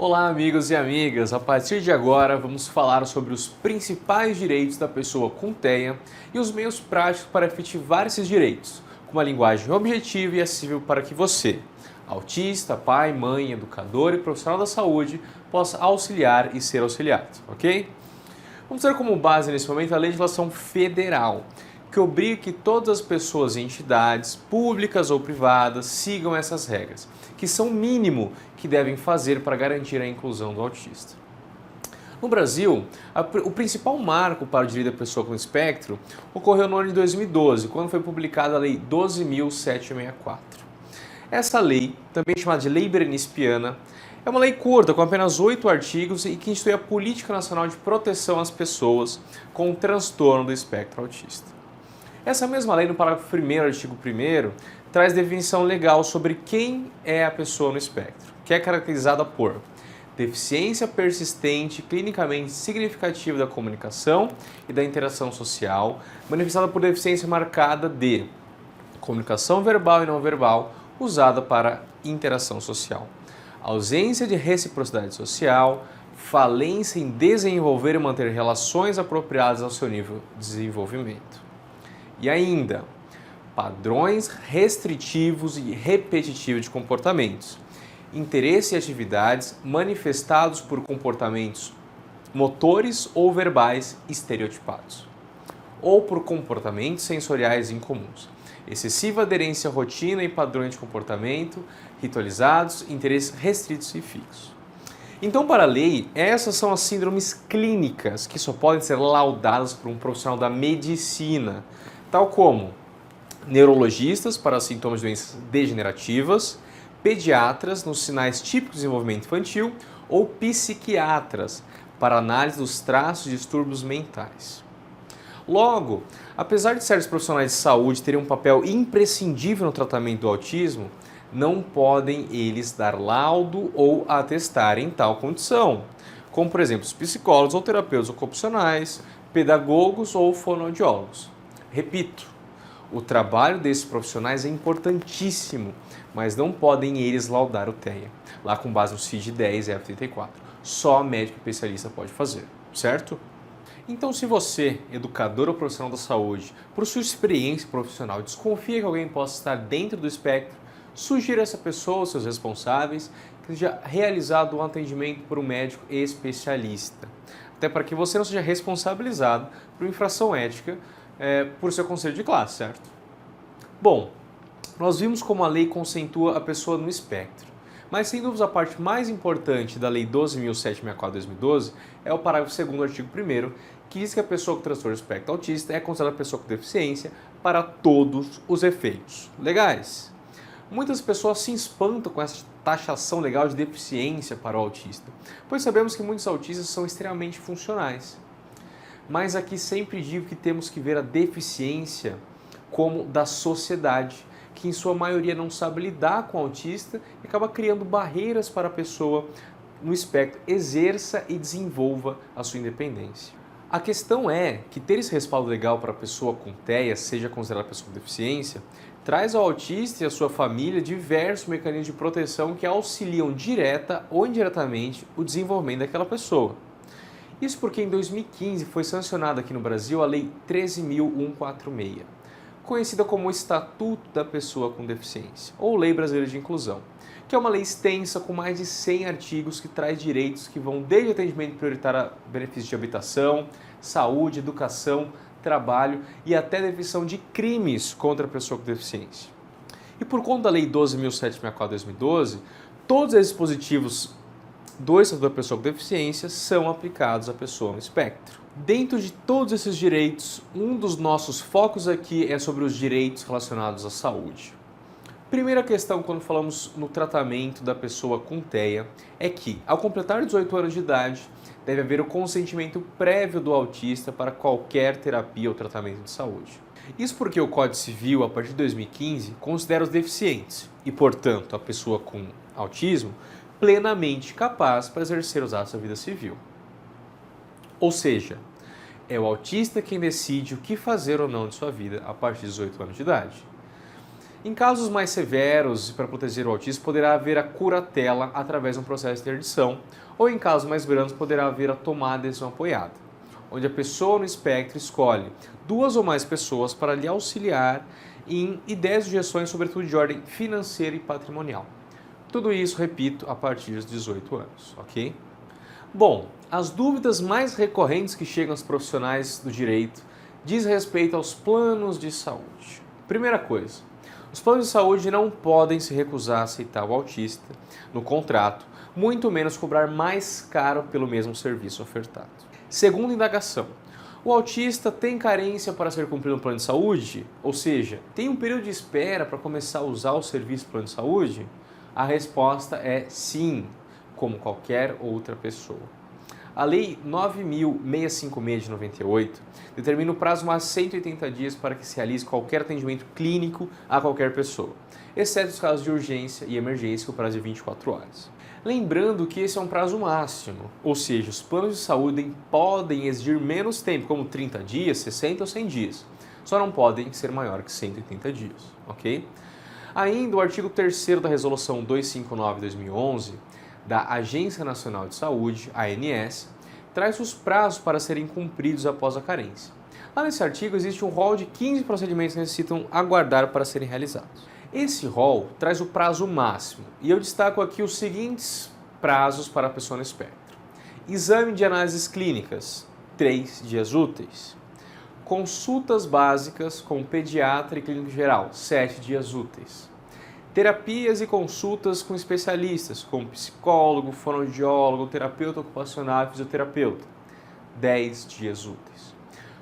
Olá, amigos e amigas! A partir de agora, vamos falar sobre os principais direitos da pessoa com TEA e os meios práticos para efetivar esses direitos, com uma linguagem objetiva e acessível para que você, autista, pai, mãe, educador e profissional da saúde, possa auxiliar e ser auxiliado, ok? Vamos ter como base nesse momento a legislação federal, que obriga que todas as pessoas e entidades, públicas ou privadas, sigam essas regras, que são o mínimo que devem fazer para garantir a inclusão do autista. No Brasil, o principal marco para o direito da pessoa com espectro ocorreu no ano de 2012, quando foi publicada a Lei 12.764. Essa lei, também chamada de Lei Berenice-Piana, é uma lei curta, com apenas 8 artigos e que institui a Política Nacional de Proteção às Pessoas com Transtorno do Espectro Autista. Essa mesma lei, no parágrafo 1º, artigo 1º, traz definição legal sobre quem é a pessoa no espectro, que é caracterizada por deficiência persistente clinicamente significativa da comunicação e da interação social, manifestada por deficiência marcada de comunicação verbal e não verbal, usada para interação social, ausência de reciprocidade social, falência em desenvolver e manter relações apropriadas ao seu nível de desenvolvimento. E ainda, padrões restritivos e repetitivos de comportamentos, interesse e atividades manifestados por comportamentos motores ou verbais estereotipados, ou por comportamentos sensoriais incomuns, excessiva aderência à rotina e padrões de comportamento ritualizados, interesses restritos e fixos. Então, para a lei, essas são as síndromes clínicas que só podem ser laudadas por um profissional da medicina, tal como neurologistas para sintomas de doenças degenerativas, pediatras nos sinais típicos de desenvolvimento infantil ou psiquiatras para análise dos traços de distúrbios mentais. Logo, apesar de certos profissionais de saúde terem um papel imprescindível no tratamento do autismo, não podem eles dar laudo ou atestar em tal condição, como por exemplo os psicólogos ou terapeutas ocupacionais, pedagogos ou fonoaudiólogos. Repito, o trabalho desses profissionais é importantíssimo, mas não podem eles laudar o TEA, lá com base no CID-10 e F34. Só médico especialista pode fazer, certo? Então, se você, educador ou profissional da saúde, por sua experiência profissional, desconfia que alguém possa estar dentro do espectro, sugira essa pessoa, seus responsáveis, que seja realizado um atendimento por um médico especialista, até para que você não seja responsabilizado por infração ética por seu conselho de classe, certo? Bom, nós vimos como a lei conceitua a pessoa no espectro, mas sem dúvida a parte mais importante da Lei 12.764/2012 é o parágrafo 2º, artigo 1º, que diz que a pessoa com transtorno do espectro autista é considerada pessoa com deficiência para todos os efeitos legais. Muitas pessoas se espantam com essa taxação legal de deficiência para o autista, pois sabemos que muitos autistas são extremamente funcionais. Mas aqui sempre digo que temos que ver a deficiência como da sociedade, que em sua maioria não sabe lidar com o autista e acaba criando barreiras para a pessoa no espectro exerça e desenvolva a sua independência. A questão é que ter esse respaldo legal para a pessoa com TEA, seja considerada pessoa com deficiência, traz ao autista e à sua família diversos mecanismos de proteção que auxiliam direta ou indiretamente o desenvolvimento daquela pessoa. Isso porque em 2015 foi sancionada aqui no Brasil a Lei 13.146, conhecida como o Estatuto da Pessoa com Deficiência, ou Lei Brasileira de Inclusão, que é uma lei extensa com mais de 100 artigos que traz direitos que vão desde atendimento prioritário a benefícios de habitação, saúde, educação, trabalho e até definição de crimes contra a pessoa com deficiência. E por conta da Lei 12.764/2012, todos esses dispositivos do Estatuto da Pessoa com Deficiência são aplicados à pessoa no espectro. Dentro de todos esses direitos, um dos nossos focos aqui é sobre os direitos relacionados à saúde. Primeira questão quando falamos no tratamento da pessoa com TEA é que, ao completar 18 anos de idade, deve haver o consentimento prévio do autista para qualquer terapia ou tratamento de saúde. Isso porque o Código Civil, a partir de 2015, considera os deficientes e, portanto, a pessoa com autismo plenamente capaz para exercer os atos da vida civil. Ou seja, é o autista quem decide o que fazer ou não de sua vida a partir de 18 anos de idade. Em casos mais severos, para proteger o autista, poderá haver a curatela através de um processo de interdição, ou em casos mais brandos, poderá haver a tomada de decisão apoiada, onde a pessoa no espectro escolhe 2 ou mais pessoas para lhe auxiliar em ideias e sugestões, sobretudo de ordem financeira e patrimonial. Tudo isso, repito, a partir dos 18 anos, ok? Bom, as dúvidas mais recorrentes que chegam aos profissionais do direito diz respeito aos planos de saúde. Primeira coisa, os planos de saúde não podem se recusar a aceitar o autista no contrato, muito menos cobrar mais caro pelo mesmo serviço ofertado. Segunda indagação, o autista tem carência para ser cumprido no plano de saúde? Ou seja, tem um período de espera para começar a usar o serviço do plano de saúde? A resposta é sim, como qualquer outra pessoa. A Lei 9.656 de 98 determina o prazo máximo de 180 dias para que se realize qualquer atendimento clínico a qualquer pessoa, exceto os casos de urgência e emergência, com o prazo de 24 horas. Lembrando que esse é um prazo máximo, ou seja, os planos de saúde podem exigir menos tempo, como 30 dias, 60 ou 100 dias, só não podem ser maior que 180 dias, ok? Ainda o artigo 3º da Resolução 259/2011, da Agência Nacional de Saúde, ANS, traz os prazos para serem cumpridos após a carência. Lá nesse artigo existe um rol de 15 procedimentos que necessitam aguardar para serem realizados. Esse rol traz o prazo máximo e eu destaco aqui os seguintes prazos para a pessoa no espectro. Exame de análises clínicas, 3 dias úteis. Consultas básicas com pediatra e clínico geral, 7 dias úteis. Terapias e consultas com especialistas, como psicólogo, fonoaudiólogo, terapeuta ocupacional e fisioterapeuta, 10 dias úteis.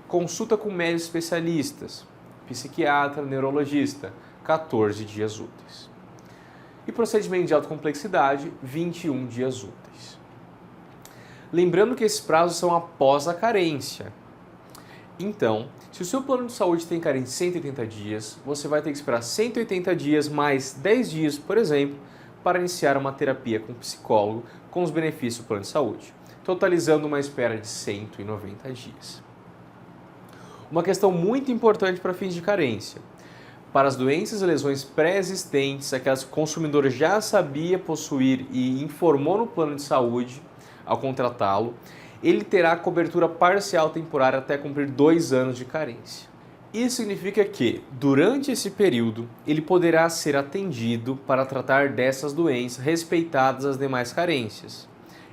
Consulta com médicos especialistas, psiquiatra, neurologista, 14 dias úteis. E procedimento de alta complexidade, 21 dias úteis. Lembrando que esses prazos são após a carência. Então, se o seu plano de saúde tem carência de 180 dias, você vai ter que esperar 180 dias mais 10 dias, por exemplo, para iniciar uma terapia com psicólogo com os benefícios do plano de saúde, totalizando uma espera de 190 dias. Uma questão muito importante para fins de carência. Para as doenças e lesões pré-existentes, aquelas que o consumidor já sabia possuir e informou no plano de saúde ao contratá-lo, ele terá cobertura parcial temporária até cumprir 2 anos de carência. Isso significa que, durante esse período, ele poderá ser atendido para tratar dessas doenças, respeitadas as demais carências,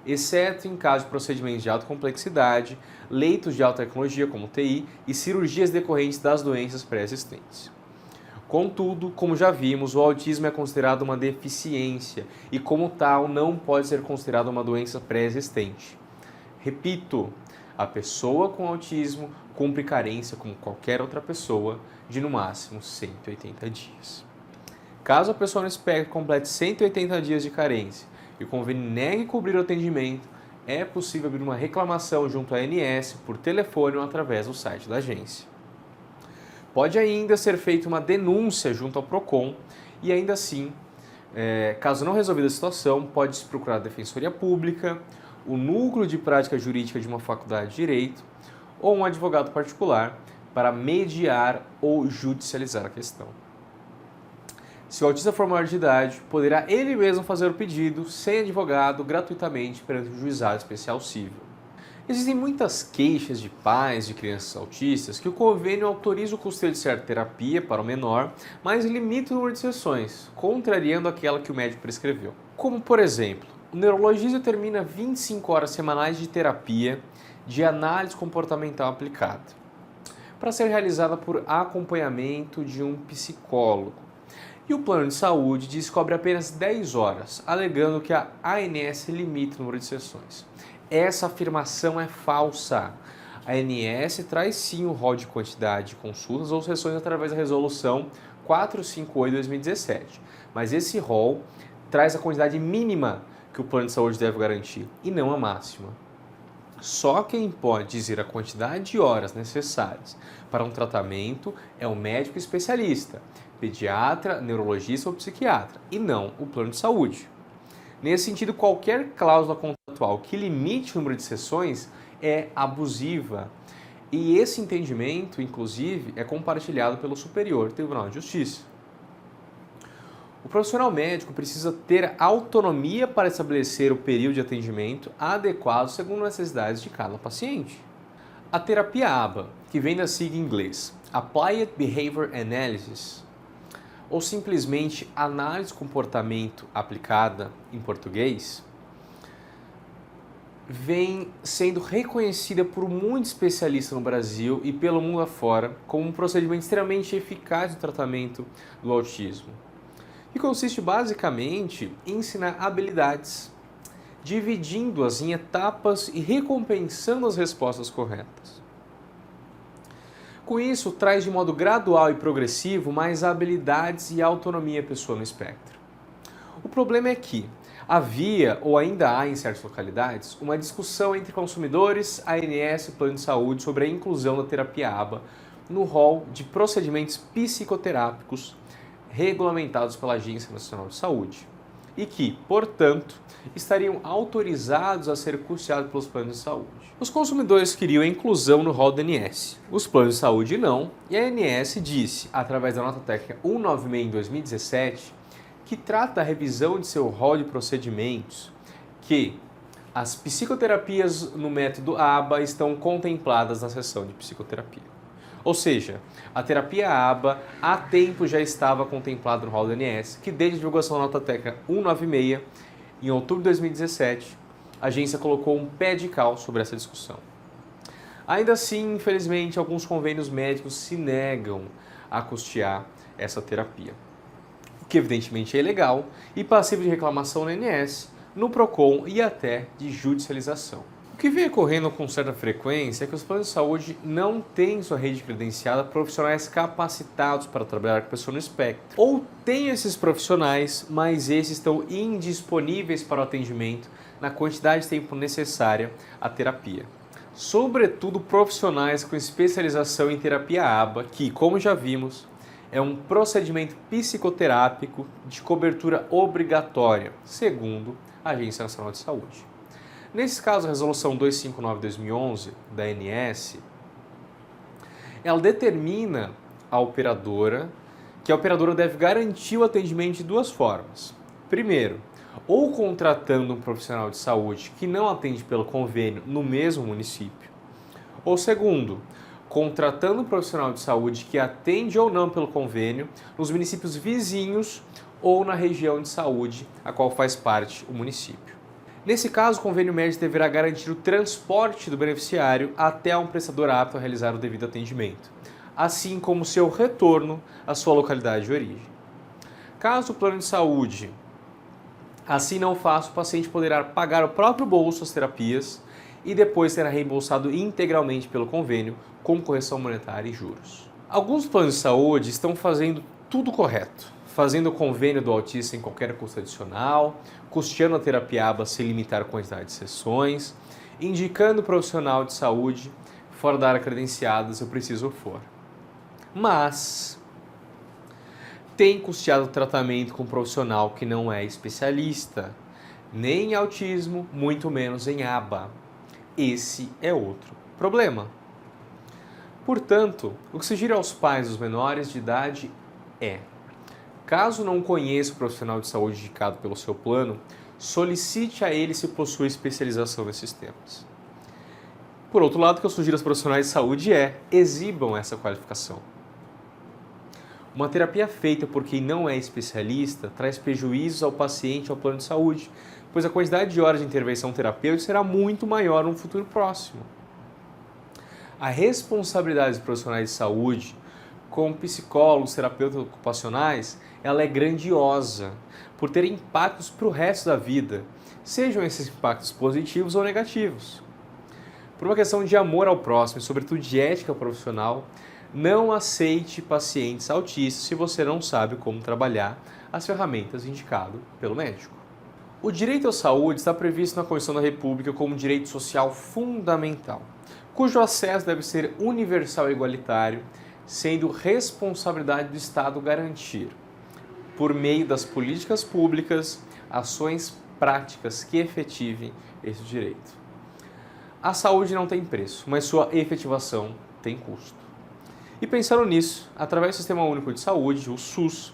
exceto em caso de procedimentos de alta complexidade, leitos de alta tecnologia como TI e cirurgias decorrentes das doenças pré-existentes. Contudo, como já vimos, o autismo é considerado uma deficiência e, como tal, não pode ser considerado uma doença pré-existente. Repito, a pessoa com autismo cumpre carência como qualquer outra pessoa de no máximo 180 dias. Caso a pessoa no espectro complete 180 dias de carência e o convênio negue cobrir o atendimento, é possível abrir uma reclamação junto à ANS por telefone ou através do site da agência. Pode ainda ser feita uma denúncia junto ao PROCON e ainda assim, caso não resolvida a situação, pode-se procurar a Defensoria Pública, o núcleo de prática jurídica de uma faculdade de direito ou um advogado particular para mediar ou judicializar a questão. Se o autista for maior de idade, poderá ele mesmo fazer o pedido sem advogado gratuitamente perante o juizado especial civil. Existem muitas queixas de pais de crianças autistas que o convênio autoriza o custeio de certa terapia para o menor, mas limita o número de sessões, contrariando aquela que o médico prescreveu. Como, por exemplo, o neurologista determina 25 horas semanais de terapia de análise comportamental aplicada, para ser realizada por acompanhamento de um psicólogo. E o plano de saúde diz que cobre apenas 10 horas, alegando que a ANS limita o número de sessões. Essa afirmação é falsa. A ANS traz sim o rol de quantidade de consultas ou sessões através da resolução 458/2017, mas esse rol traz a quantidade mínima que o plano de saúde deve garantir, e não a máxima. Só quem pode dizer a quantidade de horas necessárias para um tratamento é o médico especialista, pediatra, neurologista ou psiquiatra, e não o plano de saúde. Nesse sentido, qualquer cláusula contratual que limite o número de sessões é abusiva, e esse entendimento, inclusive, é compartilhado pelo Superior Tribunal de Justiça. O profissional médico precisa ter autonomia para estabelecer o período de atendimento adequado segundo as necessidades de cada paciente. A terapia ABA, que vem da sigla em inglês Applied Behavior Analysis, ou simplesmente análise de comportamento aplicada em português, vem sendo reconhecida por muitos especialistas no Brasil e pelo mundo afora como um procedimento extremamente eficaz no tratamento do autismo. E consiste basicamente em ensinar habilidades, dividindo-as em etapas e recompensando as respostas corretas. Com isso, traz de modo gradual e progressivo mais habilidades e autonomia à pessoa no espectro. O problema é que havia, ou ainda há em certas localidades, uma discussão entre consumidores, ANS e plano de saúde sobre a inclusão da terapia ABA no rol de procedimentos psicoterápicos regulamentados pela Agência Nacional de Saúde e que, portanto, estariam autorizados a ser custeados pelos planos de saúde. Os consumidores queriam a inclusão no rol da ANS, os planos de saúde não, e a ANS disse, através da nota técnica 196 em 2017, que trata da revisão de seu rol de procedimentos, que as psicoterapias no método ABA estão contempladas na seção de psicoterapia. Ou seja, a terapia ABA há tempo já estava contemplada no rol da ANS, que desde a divulgação da nota técnica 196, em outubro de 2017, a agência colocou um pé de cal sobre essa discussão. Ainda assim, infelizmente, alguns convênios médicos se negam a custear essa terapia, o que evidentemente é ilegal e passível de reclamação na ANS, no PROCON e até de judicialização. O que vem ocorrendo com certa frequência é que os planos de saúde não têm em sua rede credenciada profissionais capacitados para trabalhar com pessoas no espectro. Ou têm esses profissionais, mas esses estão indisponíveis para o atendimento na quantidade de tempo necessária à terapia. Sobretudo profissionais com especialização em terapia ABA, que, como já vimos, é um procedimento psicoterápico de cobertura obrigatória, segundo a Agência Nacional de Saúde. Nesse caso, a Resolução 259/2011 da ANS, ela determina a operadora que a operadora deve garantir o atendimento de duas formas. Primeiro, ou contratando um profissional de saúde que não atende pelo convênio no mesmo município. Ou segundo, contratando um profissional de saúde que atende ou não pelo convênio nos municípios vizinhos ou na região de saúde a qual faz parte o município. Nesse caso, o convênio médico deverá garantir o transporte do beneficiário até um prestador apto a realizar o devido atendimento, assim como seu retorno à sua localidade de origem. Caso o plano de saúde assim não faça, o paciente poderá pagar o próprio bolso as terapias e depois será reembolsado integralmente pelo convênio com correção monetária e juros. Alguns planos de saúde estão fazendo tudo correto, fazendo o convênio do autista em qualquer custo adicional, custeando a terapia ABA sem limitar a quantidade de sessões, indicando o profissional de saúde fora da área credenciada se o preciso for. Mas tem custeado o tratamento com um profissional que não é especialista, nem em autismo, muito menos em ABA. Esse é outro problema. Portanto, o que sugiro aos pais dos menores de idade é: caso não conheça o profissional de saúde indicado pelo seu plano, solicite a ele se possui especialização nesses temas. Por outro lado, o que eu sugiro aos profissionais de saúde é: exibam essa qualificação. Uma terapia feita por quem não é especialista traz prejuízos ao paciente e ao plano de saúde, pois a quantidade de horas de intervenção terapêutica será muito maior no futuro próximo. A responsabilidade dos profissionais de saúde, como psicólogos, terapeutas ocupacionais, ela é grandiosa, por ter impactos para o resto da vida, sejam esses impactos positivos ou negativos. Por uma questão de amor ao próximo e, sobretudo, de ética profissional, não aceite pacientes autistas se você não sabe como trabalhar as ferramentas indicadas pelo médico. O direito à saúde está previsto na Constituição da República como um direito social fundamental, cujo acesso deve ser universal e igualitário, sendo responsabilidade do Estado garantir, por meio das políticas públicas, ações práticas que efetivem esse direito. A saúde não tem preço, mas sua efetivação tem custo. E pensando nisso, através do Sistema Único de Saúde, o SUS,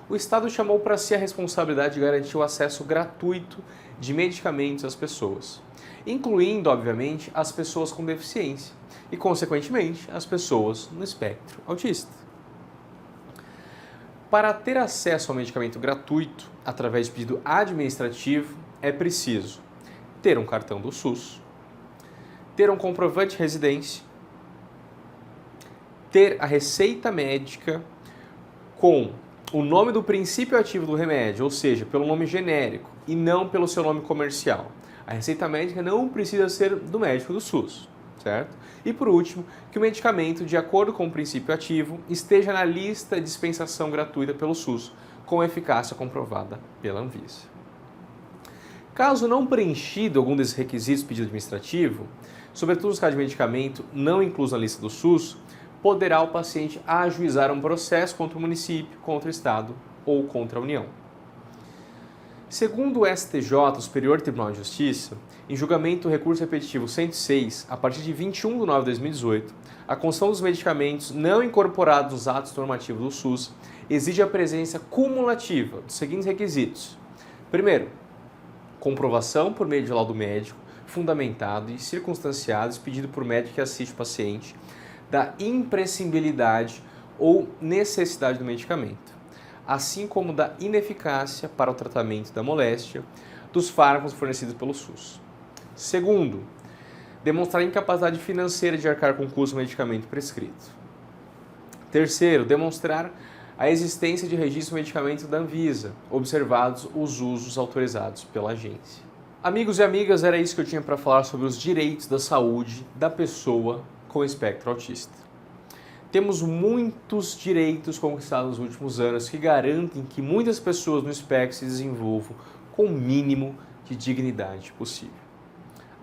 o Estado chamou para si a responsabilidade de garantir o acesso gratuito de medicamentos às pessoas, incluindo, obviamente, as pessoas com deficiência e, consequentemente, as pessoas no espectro autista. Para ter acesso ao medicamento gratuito através de pedido administrativo, é preciso ter um cartão do SUS, ter um comprovante de residência, ter a receita médica com o nome do princípio ativo do remédio, ou seja, pelo nome genérico e não pelo seu nome comercial. A receita médica não precisa ser do médico do SUS, certo? E por último, que o medicamento, de acordo com o princípio ativo, esteja na lista de dispensação gratuita pelo SUS, com eficácia comprovada pela Anvisa. Caso não preenchido algum desses requisitos do pedido administrativo, sobretudo os casos de medicamento não inclusos na lista do SUS, poderá o paciente ajuizar um processo contra o município, contra o Estado ou contra a União. Segundo o STJ, o Superior Tribunal de Justiça, em julgamento do recurso repetitivo 106, a partir de 21 de nove de 2018, a concessão dos medicamentos não incorporados nos atos normativos do SUS exige a presença cumulativa dos seguintes requisitos. Primeiro, comprovação por meio de laudo médico, fundamentado e circunstanciado, expedido por médico que assiste o paciente, da imprescindibilidade ou necessidade do medicamento, assim como da ineficácia para o tratamento da moléstia dos fármacos fornecidos pelo SUS. Segundo, demonstrar incapacidade financeira de arcar com o custo do medicamento prescrito. Terceiro, demonstrar a existência de registro de medicamento da Anvisa, observados os usos autorizados pela agência. Amigos e amigas, era isso que eu tinha para falar sobre os direitos da saúde da pessoa com espectro autista. Temos muitos direitos conquistados nos últimos anos que garantem que muitas pessoas no espectro se desenvolvam com o mínimo de dignidade possível.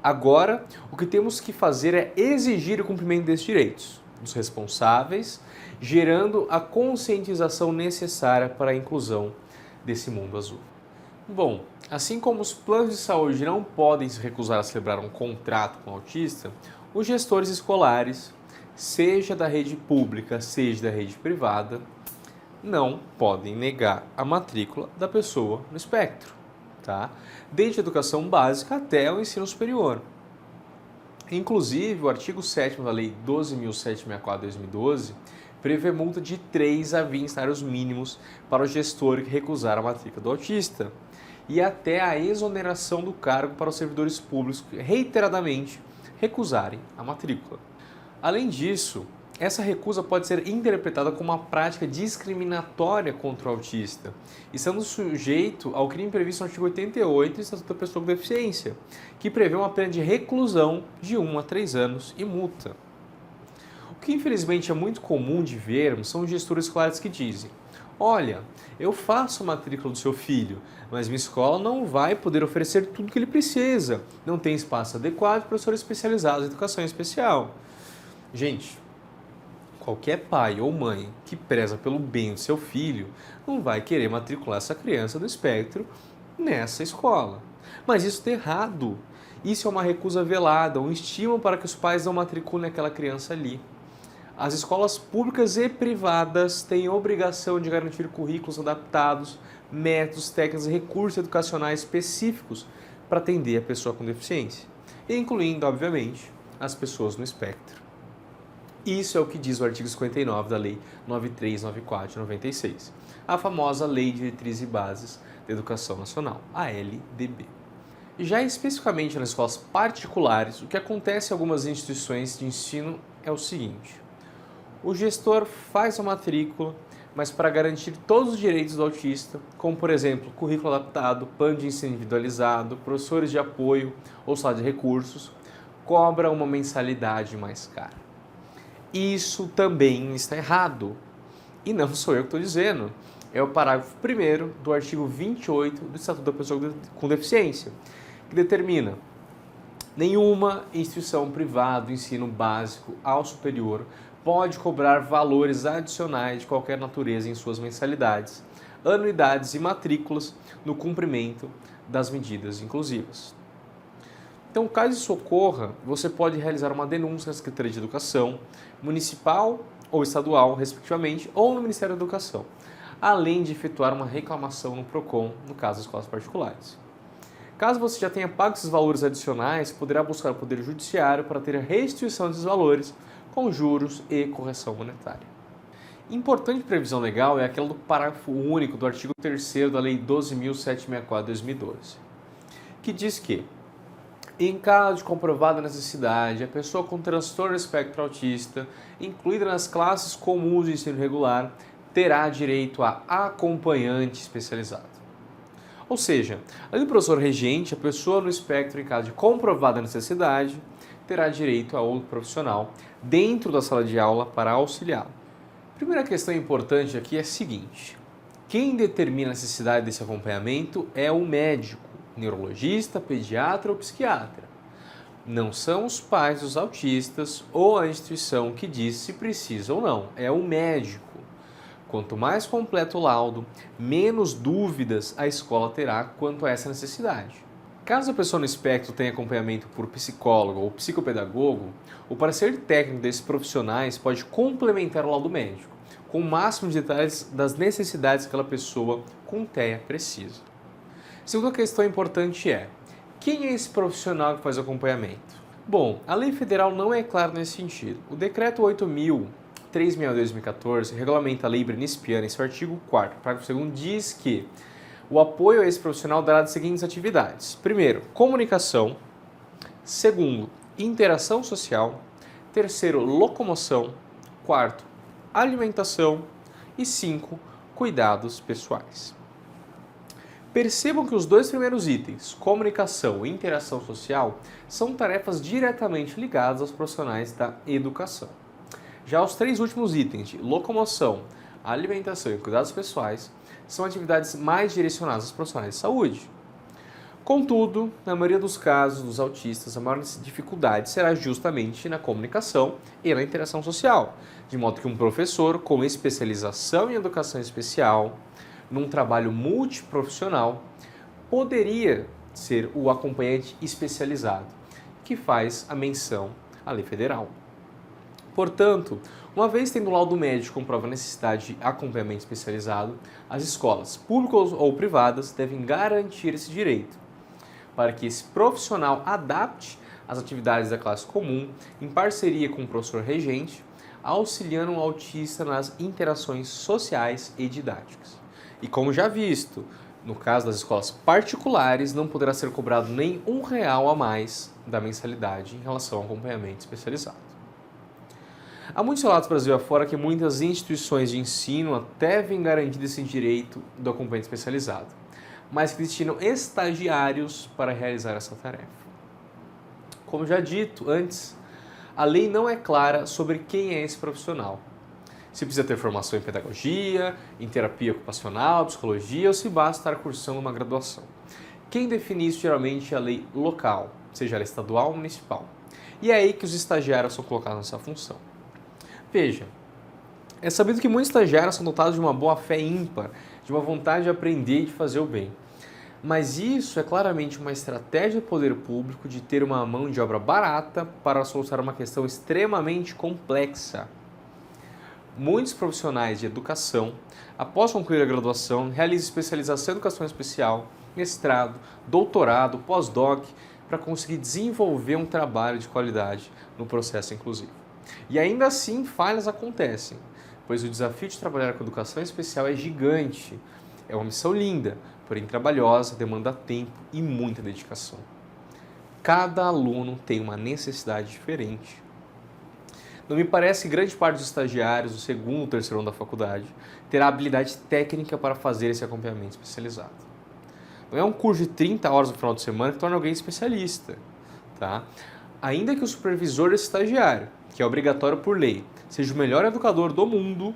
Agora, o que temos que fazer é exigir o cumprimento desses direitos dos responsáveis, gerando a conscientização necessária para a inclusão desse mundo azul. Bom, assim como os planos de saúde não podem se recusar a celebrar um contrato com o autista, os gestores escolares, seja da rede pública, seja da rede privada, não podem negar a matrícula da pessoa no espectro, tá? Desde a educação básica até o ensino superior. Inclusive, o artigo 7º da Lei 12.764 de 2012 prevê multa de 3 a 20 salários mínimos para o gestor que recusar a matrícula do autista e até a exoneração do cargo para os servidores públicos que reiteradamente recusarem a matrícula. Além disso, essa recusa pode ser interpretada como uma prática discriminatória contra o autista, estando sujeito ao crime previsto no artigo 88 do Estatuto da Pessoa com Deficiência, que prevê uma pena de reclusão de 1 a 3 anos e multa. O que infelizmente é muito comum de vermos são gestores escolares que dizem: olha, eu faço a matrícula do seu filho, mas minha escola não vai poder oferecer tudo o que ele precisa, não tem espaço adequado para professores especializados em educação especial. Gente, qualquer pai ou mãe que preza pelo bem do seu filho não vai querer matricular essa criança do espectro nessa escola. Mas isso está errado. Isso é uma recusa velada, um estímulo para que os pais não matriculem aquela criança ali. As escolas públicas e privadas têm a obrigação de garantir currículos adaptados, métodos, técnicas e recursos educacionais específicos para atender a pessoa com deficiência, incluindo, obviamente, as pessoas no espectro. Isso é o que diz o artigo 59 da Lei 9394 de 96, a famosa Lei de Diretrizes e Bases da Educação Nacional, a LDB. Já especificamente nas escolas particulares, o que acontece em algumas instituições de ensino é o seguinte: o gestor faz a matrícula, mas para garantir todos os direitos do autista, como por exemplo, currículo adaptado, plano de ensino individualizado, professores de apoio ou sala de recursos, cobra uma mensalidade mais cara. Isso também está errado. E não sou eu que estou dizendo. É o parágrafo 1º do artigo 28 do Estatuto da Pessoa com Deficiência, que determina: nenhuma instituição privada do ensino básico ao superior pode cobrar valores adicionais de qualquer natureza em suas mensalidades, anuidades e matrículas no cumprimento das medidas inclusivas. Então, caso isso ocorra, você pode realizar uma denúncia na Secretaria de Educação, municipal ou estadual, respectivamente, ou no Ministério da Educação. além de efetuar uma reclamação no PROCON, no caso das escolas particulares. Caso você já tenha pago esses valores adicionais, poderá buscar o Poder Judiciário para ter a restituição desses valores com juros e correção monetária. Importante previsão legal é aquela do parágrafo único do artigo 3º da Lei 12.764 de 2012, que diz que, em caso de comprovada necessidade, a pessoa com transtorno do espectro autista, incluída nas classes comuns de ensino regular, terá direito a acompanhante especializado. Ou seja, além do professor regente, a pessoa no espectro, em caso de comprovada necessidade, terá direito a outro profissional dentro da sala de aula para auxiliá-lo. A primeira questão importante aqui é a seguinte: quem determina a necessidade desse acompanhamento é o médico, neurologista, pediatra ou psiquiatra. Não são os pais dos autistas ou a instituição que diz se precisa ou não, é o médico. Quanto mais completo o laudo, menos dúvidas a escola terá quanto a essa necessidade. Caso a pessoa no espectro tenha acompanhamento por psicólogo ou psicopedagogo, o parecer técnico desses profissionais pode complementar o laudo médico, com o máximo de detalhes das necessidades que aquela pessoa com TEA precisa. Segunda questão importante é: quem é esse profissional que faz o acompanhamento? Bom, a lei federal não é clara nesse sentido. O decreto 8.362 de 2014 regulamenta a lei brenispiana em seu artigo 4º, parágrafo 2º, diz que o apoio a esse profissional dará as seguintes atividades. Primeiro, comunicação. Segundo, interação social. Terceiro, locomoção. Quarto, alimentação. E 5, cuidados pessoais. Percebam que os dois primeiros itens, comunicação e interação social, são tarefas diretamente ligadas aos profissionais da educação. Já os três últimos itens de locomoção, alimentação e cuidados pessoais são atividades mais direcionadas aos profissionais de saúde. Contudo, na maioria dos casos dos autistas, a maior dificuldade será justamente na comunicação e na interação social, de modo que um professor com especialização em educação especial, num trabalho multiprofissional, poderia ser o acompanhante especializado, que faz a menção à lei federal. Portanto, uma vez tendo o laudo médico comprova a necessidade de acompanhamento especializado, as escolas, públicas ou privadas, devem garantir esse direito, para que esse profissional adapte as atividades da classe comum em parceria com o professor regente, auxiliando o autista nas interações sociais e didáticas. E como já visto, no caso das escolas particulares, não poderá ser cobrado nem R$1 a mais da mensalidade em relação ao acompanhamento especializado. Há muitos relatos Brasil afora que muitas instituições de ensino até vêm garantindo esse direito do acompanhamento especializado, mas que destinam estagiários para realizar essa tarefa. Como já dito antes, a lei não é clara sobre quem é esse profissional. Se precisa ter formação em pedagogia, em terapia ocupacional, psicologia, ou se basta estar cursando uma graduação. Quem define isso geralmente é a lei local, seja ela estadual ou municipal. E é aí que os estagiários são colocados nessa função. Veja, é sabido que muitos estagiários são dotados de uma boa fé ímpar, de uma vontade de aprender e de fazer o bem. Mas isso é claramente uma estratégia do poder público de ter uma mão de obra barata para solucionar uma questão extremamente complexa. Muitos profissionais de educação, após concluir a graduação, realizam especialização em educação especial, mestrado, doutorado, pós-doc, para conseguir desenvolver um trabalho de qualidade no processo inclusivo. E ainda assim, falhas acontecem, pois o desafio de trabalhar com educação especial é gigante. É uma missão linda, porém trabalhosa, demanda tempo e muita dedicação. Cada aluno tem uma necessidade diferente. Não me parece que grande parte dos estagiários do segundo ou terceiro ano da faculdade terá habilidade técnica para fazer esse acompanhamento especializado. Não é um curso de 30 horas no final de semana que torna alguém especialista, tá? Ainda que o supervisor desse estagiário, que é obrigatório por lei, seja o melhor educador do mundo,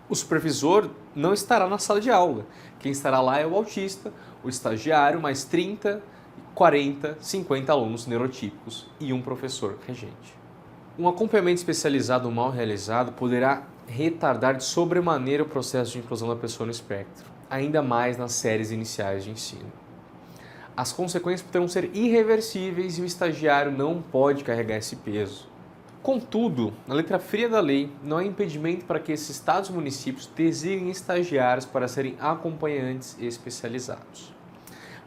o supervisor não estará na sala de aula. Quem estará lá é o autista, o estagiário, mais 30, 40, 50 alunos neurotípicos e um professor regente. Um acompanhamento especializado mal realizado poderá retardar de sobremaneira o processo de inclusão da pessoa no espectro, ainda mais nas séries iniciais de ensino. As consequências poderão ser irreversíveis e o estagiário não pode carregar esse peso. Contudo, na letra fria da lei, não há impedimento para que esses estados e municípios designem estagiários para serem acompanhantes especializados.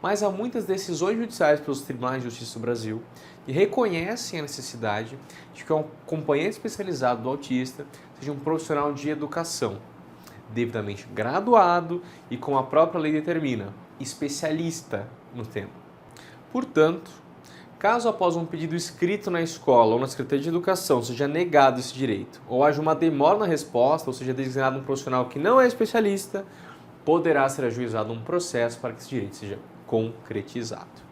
Mas há muitas decisões judiciais pelos tribunais de justiça do Brasil que reconhecem a necessidade de que um acompanhante especializado do autista seja um profissional de educação, devidamente graduado e, como a própria lei determina, especialista no tema. Portanto, caso após um pedido escrito na escola ou na Secretaria de Educação seja negado esse direito, ou haja uma demora na resposta, ou seja designado um profissional que não é especialista, poderá ser ajuizado um processo para que esse direito seja concretizado.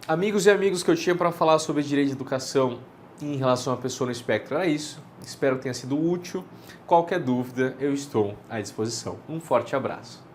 Amigos e amigos, que eu tinha para falar sobre direito de educação em relação à pessoa no espectro era isso. Espero que tenha sido útil. Qualquer dúvida, eu estou à disposição. Um forte abraço.